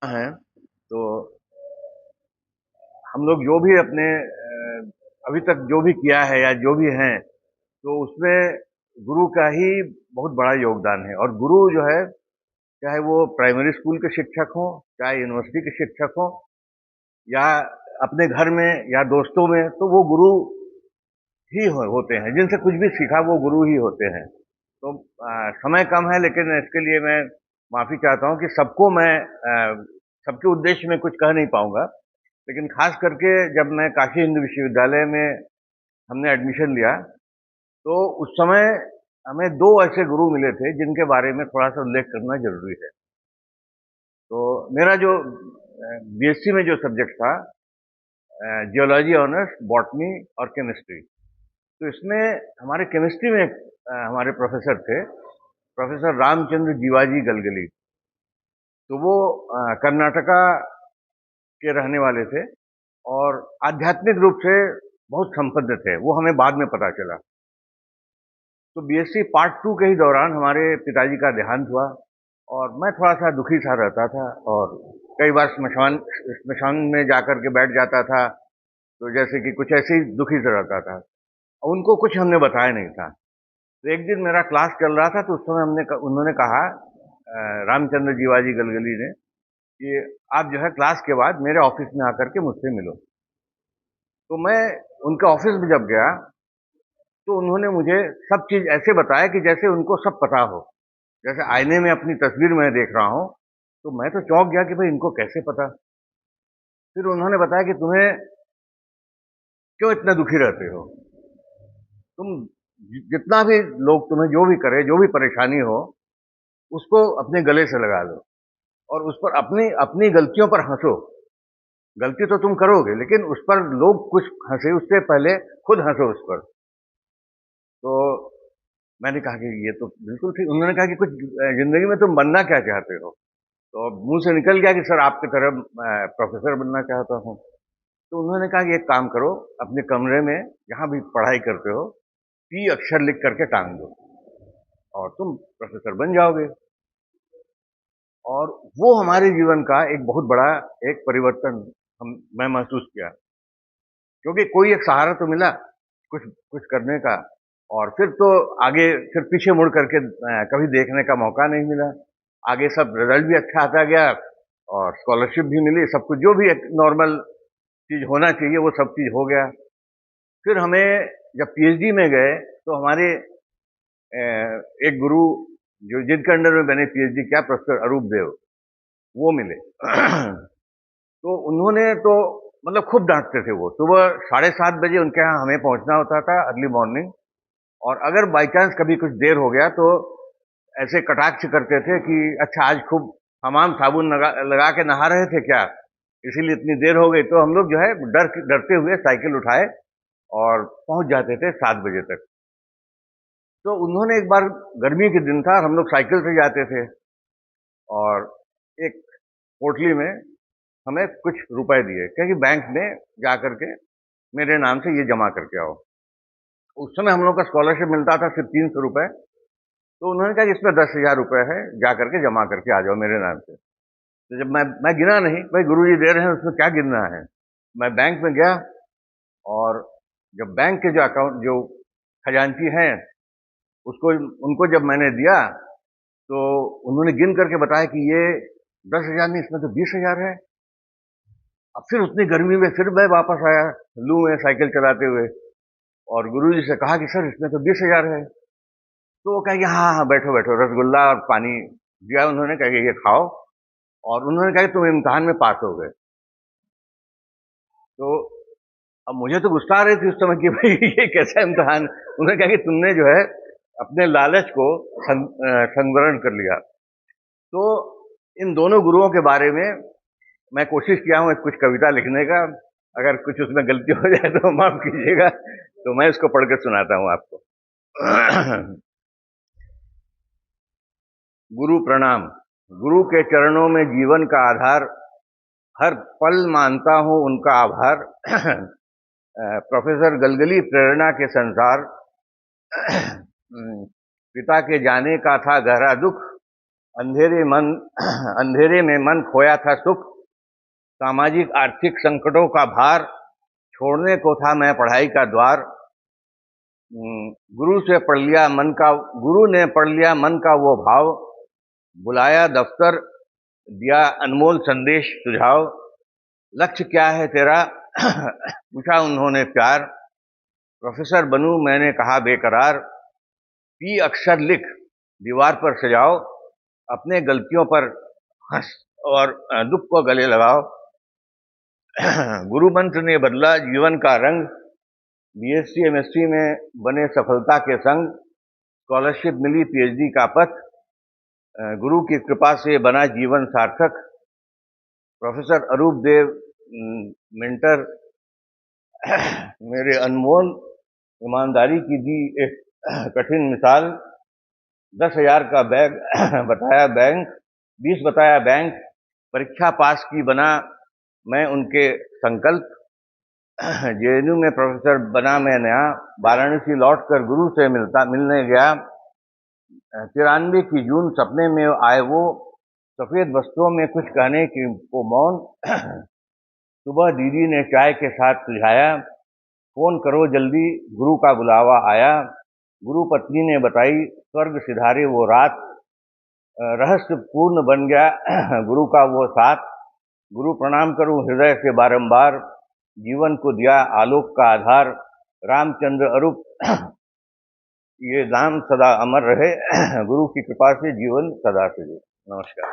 हैं, तो हम लोग जो भी अपने अभी तक जो भी किया है या जो भी हैं, तो उसमें गुरु का ही बहुत बड़ा योगदान है। और गुरु जो है, चाहे वो प्राइमरी स्कूल के शिक्षक हों, चाहे यूनिवर्सिटी के शिक्षक हों, या अपने घर में या दोस्तों में, तो वो गुरु ही होते हैं। जिनसे कुछ भी सीखा वो गुरु ही होते हैं। तो समय कम है, लेकिन इसके लिए मैं माफी चाहता हूँ कि सबको मैं सबके उद्देश्य में कुछ कह नहीं पाऊंगा। लेकिन खास करके जब मैं काशी हिंदू विश्वविद्यालय में हमने एडमिशन लिया, तो उस समय हमें दो ऐसे गुरु मिले थे जिनके बारे में थोड़ा सा उल्लेख करना जरूरी है। तो मेरा जो बीएससी में जो सब्जेक्ट था, जियोलॉजी ऑनर्स, बॉटनी और केमिस्ट्री, तो इसमें हमारे केमिस्ट्री में हमारे प्रोफेसर थे, प्रोफेसर रामचंद्र जीवाजी गलगली। तो वो कर्नाटका के रहने वाले थे और आध्यात्मिक रूप से बहुत संपन्न थे। वो हमें बाद में पता चला। तो बीएससी पार्ट टू के ही दौरान हमारे पिताजी का देहांत हुआ और मैं थोड़ा सा दुखी सा रहता था और कई बार स्मशान स्मशान में जाकर के बैठ जाता था। तो जैसे कि कुछ ऐसे ही दुखी से रहता था। उनको कुछ हमने बताया नहीं था। तो एक दिन मेरा क्लास चल रहा था, तो उस समय उन्होंने कहा, रामचंद्र जीवाजी गलगली ने, कि आप जो है क्लास के बाद मेरे ऑफिस में आकर के मुझसे मिलो। तो मैं उनके ऑफिस में जब गया, तो उन्होंने मुझे सब चीज ऐसे बताया कि जैसे उनको सब पता हो। जैसे आईने में अपनी तस्वीर मैं देख रहा हूँ, तो मैं तो चौंक गया कि भाई इनको कैसे पता। फिर उन्होंने बताया कि तुम्हें क्यों इतना दुखी रहते हो। तुम जितना भी लोग तुम्हें जो भी करे, जो भी परेशानी हो, उसको अपने गले से लगा लो और उस पर अपनी अपनी गलतियों पर हंसो। गलती तो तुम करोगे, लेकिन उस पर लोग कुछ हंसे उससे पहले खुद हंसो उस पर। तो मैंने कहा कि ये तो बिल्कुल ठीक। उन्होंने कहा कि कुछ जिंदगी में तुम बनना क्या चाहते हो। तो मुंह से निकल गया कि सर आपकी तरह प्रोफेसर बनना चाहता हूँ। तो उन्होंने कहा कि एक काम करो, अपने कमरे में जहां भी पढ़ाई करते हो, पी अक्षर लिख करके टांग दो और तुम प्रोफेसर बन जाओगे। और वो हमारे जीवन का एक बहुत बड़ा एक परिवर्तन मैं महसूस किया, क्योंकि कोई एक सहारा तो मिला कुछ कुछ करने का। और फिर तो आगे फिर पीछे मुड़ करके कभी देखने का मौका नहीं मिला। आगे सब रिजल्ट भी अच्छा आता गया और स्कॉलरशिप भी मिली, सब कुछ जो भी एक नॉर्मल चीज होना चाहिए वो सब चीज हो गया। फिर हमें जब पीएचडी में गए, तो हमारे एक गुरु जो जिनके अंडर में मैंने पीएचडी किया, प्रोफेसर अरूप देव, वो मिले। तो उन्होंने तो मतलब खूब डांटते थे। वो सुबह 7:30 बजे उनके यहाँ हमें पहुंचना होता था, अर्ली मॉर्निंग। और अगर बाई चांस कभी कुछ देर हो गया, तो ऐसे कटाक्ष करते थे कि अच्छा आज खूब हमाम साबुन लगा के नहा रहे थे क्या, इसीलिए इतनी देर हो गई। तो हम लोग जो है डरते हुए साइकिल उठाए और पहुंच जाते थे 7 बजे तक। तो उन्होंने एक बार, गर्मी के दिन था, हम लोग साइकिल से जाते थे, और एक पोटली में हमें कुछ रुपए दिए, क्योंकि बैंक में जा करके मेरे नाम से ये जमा करके आओ। उस समय हम लोग का स्कॉलरशिप मिलता था सिर्फ 300 रुपए। तो उन्होंने कहा कि इसमें 10,000 रुपए है, जा करके जमा करके आ जाओ मेरे नाम से। तो जब मैं गिना नहीं, भाई गुरुजी दे रहे हैं उसमें क्या गिनना है। मैं बैंक में गया और जब बैंक के जो अकाउंट जो खजांची हैं, उसको उनको जब मैंने दिया, तो उन्होंने गिन करके बताया कि ये 10,000 नहीं, इसमें तो 20,000 है। अब फिर उतनी गर्मी में फिर मैं वापस आया, लू में साइकिल चलाते हुए, और गुरुजी से कहा कि सर इसमें तो 20,000 है। तो वो कहा कि हाँ हाँ बैठो बैठो, रसगुल्ला और पानी दिया उन्होंने, कहा कि ये खाओ। और उन्होंने कहा कि तुम इम्तिहान में पास हो गए। तो अब मुझे तो गुस्सा आ रही थी उस समय कि भाई ये कैसा इम्तिहान। उन्होंने कहा कि तुमने जो है अपने लालच को संवरण कर लिया। तो इन दोनों गुरुओं के बारे में मैं कोशिश किया हूँ कुछ कविता लिखने का। अगर कुछ उसमें गलती हो जाए तो माफ कीजिएगा। तो मैं इसको पढ़कर सुनाता हूँ आपको। गुरु प्रणाम। गुरु के चरणों में जीवन का आधार, हर पल मानता हूँ उनका आभार। प्रोफेसर गलगली प्रेरणा के संसार। पिता के जाने का था गहरा दुख, अंधेरे मन अंधेरे में मन खोया था सुख, सामाजिक आर्थिक संकटों का भार छोड़ने को था मैं पढ़ाई का द्वार। गुरु से पढ़ लिया मन का गुरु ने पढ़ लिया मन का वो भाव, बुलाया दफ्तर दिया अनमोल संदेश सुझाव। लक्ष्य क्या है तेरा पूछा उन्होंने प्यार, प्रोफेसर बनूं मैंने कहा बेकरार। पी अक्षर लिख दीवार पर सजाओ, अपने गलतियों पर हंस और दुख को गले लगाओ। गुरु मंत्र ने बदला जीवन का रंग, बीएससी एमएससी में बने सफलता के संग। स्कॉलरशिप मिली पीएचडी का पथ, गुरु की कृपा से बना जीवन सार्थक। प्रोफेसर अरूप देव मेंटर मेरे अनमोल ईमानदारी की दी एक कठिन मिसाल। 10,000 का बैग बताया बैंक, 20 बताया बैंक, परीक्षा पास की बना मैं उनके संकल्प। जेएनयू में प्रोफेसर बना मैं नया, वाराणसी लौटकर गुरु से मिलने गया। 93 की जून सपने में आए वो, सफेद वस्त्रों में कुछ कहने की वो मौन। सुबह दीदी ने चाय के साथ सुझाया, फोन करो जल्दी गुरु का बुलावा आया। गुरु पत्नी ने बताई स्वर्ग सिधारे वो रात, रहस्य पूर्ण बन गया गुरु का वो साथ। गुरु प्रणाम करूं हृदय से बारंबार, जीवन को दिया आलोक का आधार। रामचंद्र अरूप ये नाम सदा अमर रहे, गुरु की कृपा से जीवन सदा सजे। नमस्कार।